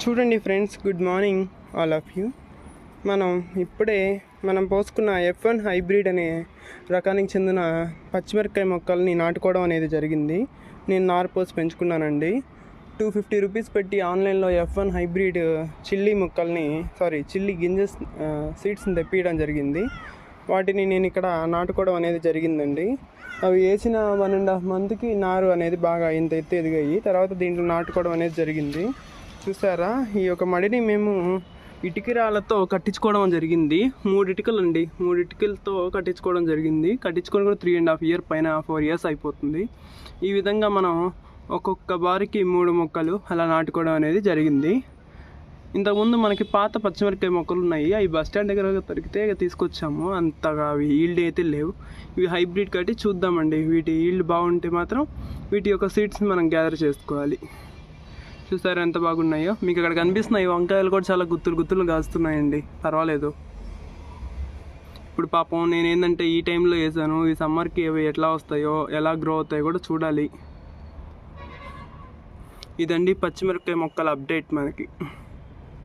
చూడండి friends, good morning all of you. ఇప్పుడే మనం పోసుకున్న F1 హైబ్రిడ్ అనే రకానికి చెందిన పచ్చిమిరపకాయ మొక్కల్ని నాటుకోవడం అనేది జరిగింది. నేను నారు పోసి పెంచుకున్నానండి. 250 రూపీస్ పెట్టి ఆన్లైన్లో F1 హైబ్రిడ్ చిల్లీ గింజెస్ సీడ్స్ని తెప్పియడం జరిగింది. వాటిని నేను ఇక్కడ నాటుకోవడం అనేది జరిగిందండి. అవి వేసిన 1.5 మంత్కి నారు అనేది బాగా ఇంత ఎత్తు ఎదిగాయి. తర్వాత దీంట్లో నాటుకోవడం అనేది జరిగింది. చూసారా, ఈ యొక్క మడిని మేము ఇటుకరాలతో కట్టించుకోవడం జరిగింది. 3 ఇటుకలతో కట్టించుకోవడం జరిగింది. కట్టించుకొని కూడా 3.5 years పైన 4 years అయిపోతుంది. ఈ విధంగా మనం ఒక్కొక్క బారికి 3 మొక్కలు అలా నాటుకోవడం అనేది జరిగింది. ఇంతకుముందు మనకి పాత పచ్చిమిరపకాయ మొక్కలు ఉన్నాయి. అవి బస్ స్టాండ్ దగ్గర దొరికితే తీసుకొచ్చాము. అంతగా అవి ఈల్డ్ అయితే లేవు. ఇవి హైబ్రిడ్ కట్టి చూద్దామండి. వీటి ఈల్డ్ బాగుంటే మాత్రం వీటి యొక్క సీడ్స్ని మనం గ్యాదర్ చేసుకోవాలి. చూసారా ఎంత బాగున్నాయో. మీకు అక్కడ కనిపిస్తున్నాయి వంకాయలు కూడా చాలా గుత్తులు కాస్తున్నాయండి. పర్వాలేదు. ఇప్పుడు పాపం నేను ఏంటంటే ఈ టైంలో వేసాను. ఈ సమ్మర్కి అవి ఎట్లా వస్తాయో, ఎలా గ్రో అవుతాయో కూడా చూడాలి. ఇదండి పచ్చిమిరపకాయ మొక్కల అప్డేట్ మనకి.